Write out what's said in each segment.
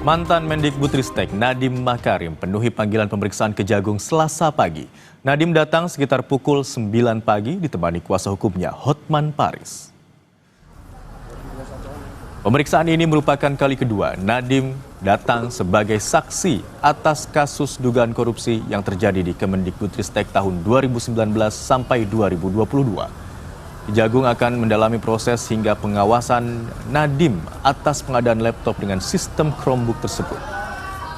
Mantan Mendikbudristek Nadiem Makarim penuhi panggilan pemeriksaan Kejagung Selasa pagi. Nadiem datang sekitar pukul 9 pagi ditemani kuasa hukumnya Hotman Paris. Pemeriksaan ini merupakan kali kedua Nadiem datang sebagai saksi atas kasus dugaan korupsi yang terjadi di Kemendikbudristek tahun 2019 sampai 2022. Kejagung akan mendalami proses hingga pengawasan Nadiem atas pengadaan laptop dengan sistem Chromebook tersebut.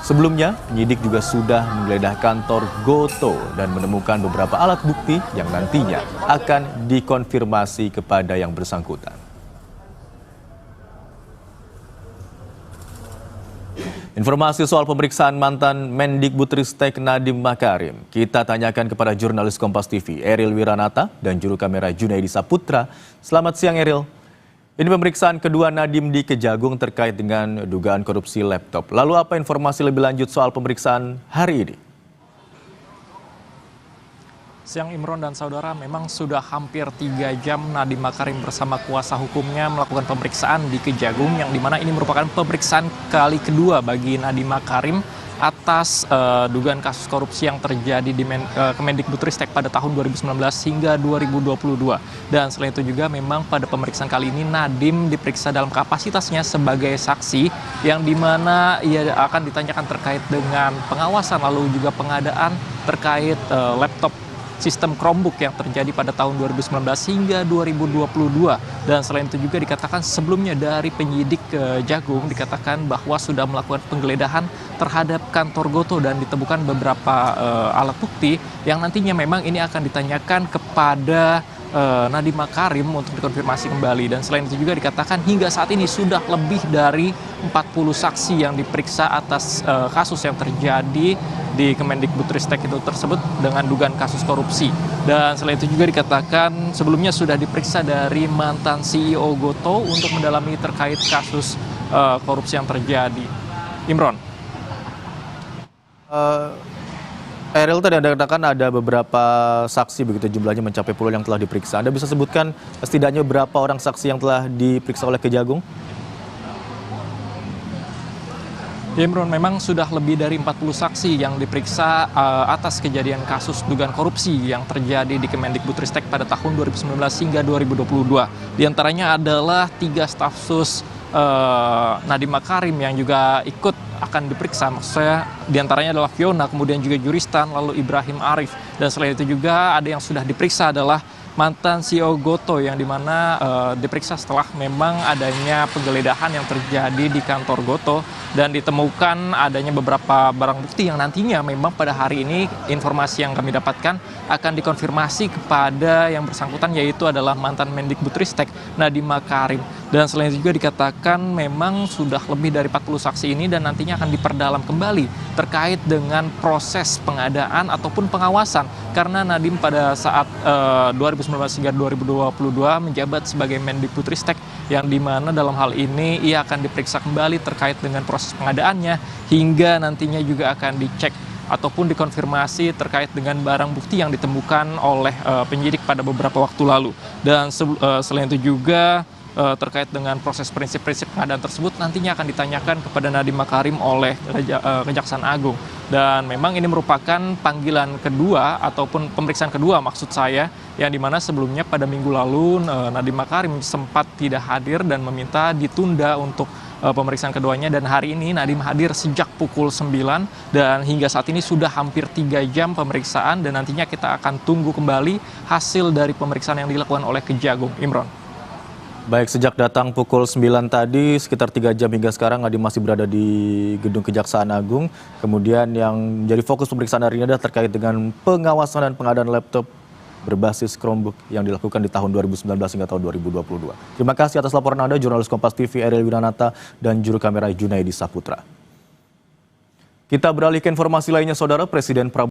Sebelumnya, penyidik juga sudah menggeledah kantor Gotoh dan menemukan beberapa alat bukti yang nantinya akan dikonfirmasi kepada yang bersangkutan. Informasi soal pemeriksaan mantan Mendikbudristek Nadiem Makarim kita tanyakan kepada jurnalis Kompas TV Eril Wiranata dan juru kamera Junaidi Saputra. Selamat siang Eril. Ini pemeriksaan kedua Nadiem di Kejagung terkait dengan dugaan korupsi laptop. Lalu apa informasi lebih lanjut soal pemeriksaan hari ini? Siang Imron dan saudara, memang sudah hampir 3 jam Nadiem Makarim bersama kuasa hukumnya melakukan pemeriksaan di Kejagung, yang dimana ini merupakan pemeriksaan kali kedua bagi Nadiem Makarim atas dugaan kasus korupsi yang terjadi di Kemendikbudristek pada tahun 2019 hingga 2022. Dan selain itu juga memang pada pemeriksaan kali ini Nadiem diperiksa dalam kapasitasnya sebagai saksi, yang dimana ia akan ditanyakan terkait dengan pengawasan lalu juga pengadaan terkait laptop sistem Chromebook yang terjadi pada tahun 2019 hingga 2022. Dan selain itu juga dikatakan sebelumnya dari penyidik Kejagung dikatakan bahwa sudah melakukan penggeledahan terhadap kantor Gotoh dan ditemukan beberapa alat bukti yang nantinya memang ini akan ditanyakan kepada Nadiem Makarim untuk dikonfirmasi kembali. Dan selain itu juga dikatakan hingga saat ini sudah lebih dari 40 saksi yang diperiksa atas kasus yang terjadi di Kemendikbudristek itu tersebut dengan dugaan kasus korupsi. Dan selain itu juga dikatakan sebelumnya sudah diperiksa dari mantan CEO Gotoh untuk mendalami terkait kasus korupsi yang terjadi. Imron. Eril, tadi Anda katakan ada beberapa saksi begitu jumlahnya mencapai puluhan yang telah diperiksa. Anda bisa sebutkan setidaknya berapa orang saksi yang telah diperiksa oleh Kejagung? Imron, memang sudah lebih dari 40 saksi yang diperiksa atas kejadian kasus dugaan korupsi yang terjadi di Kemendikbudristek pada tahun 2019 hingga 2022. Di antaranya adalah 3 staf sus Nadiem Makarim yang juga ikut akan diperiksa. Maksudnya diantaranya adalah Fiona, kemudian juga Juristan, lalu Ibrahim Arif. Dan selain itu juga ada yang sudah diperiksa adalah mantan CEO Gotoh, yang dimana diperiksa setelah memang adanya penggeledahan yang terjadi di kantor Gotoh dan ditemukan adanya beberapa barang bukti yang nantinya memang pada hari ini informasi yang kami dapatkan akan dikonfirmasi kepada yang bersangkutan, yaitu adalah mantan Mendikbudristek Nadiem Makarim. Dan selain itu juga dikatakan memang sudah lebih dari 40 saksi ini dan nantinya akan diperdalam kembali terkait dengan proses pengadaan ataupun pengawasan, karena Nadiem pada saat 2019 hingga 2022 menjabat sebagai Mendikbudristek, yang dimana dalam hal ini ia akan diperiksa kembali terkait dengan proses pengadaannya hingga nantinya juga akan dicek ataupun dikonfirmasi terkait dengan barang bukti yang ditemukan oleh penyidik pada beberapa waktu lalu. Dan selain itu juga terkait dengan proses prinsip-prinsip pengadaan tersebut nantinya akan ditanyakan kepada Nadiem Makarim oleh Kejaksaan Agung. Dan memang ini merupakan panggilan kedua ataupun pemeriksaan kedua maksud saya, yang dimana sebelumnya pada minggu lalu Nadiem Makarim sempat tidak hadir dan meminta ditunda untuk pemeriksaan keduanya, dan hari ini Nadiem hadir sejak pukul 9 dan hingga saat ini sudah hampir 3 jam pemeriksaan, dan nantinya kita akan tunggu kembali hasil dari pemeriksaan yang dilakukan oleh Kejagung. Imron. Baik, sejak datang pukul 9 tadi, sekitar 3 jam hingga sekarang Nadiem masih berada di gedung Kejaksaan Agung. Kemudian yang menjadi fokus pemeriksaan hari ini adalah terkait dengan pengawasan dan pengadaan laptop berbasis Chromebook yang dilakukan di tahun 2019 hingga tahun 2022. Terima kasih atas laporan Anda, jurnalis Kompas TV Eril Wiranata dan juru kamera Junaidi Saputra. Kita beralih ke informasi lainnya, Saudara. Presiden Prabowo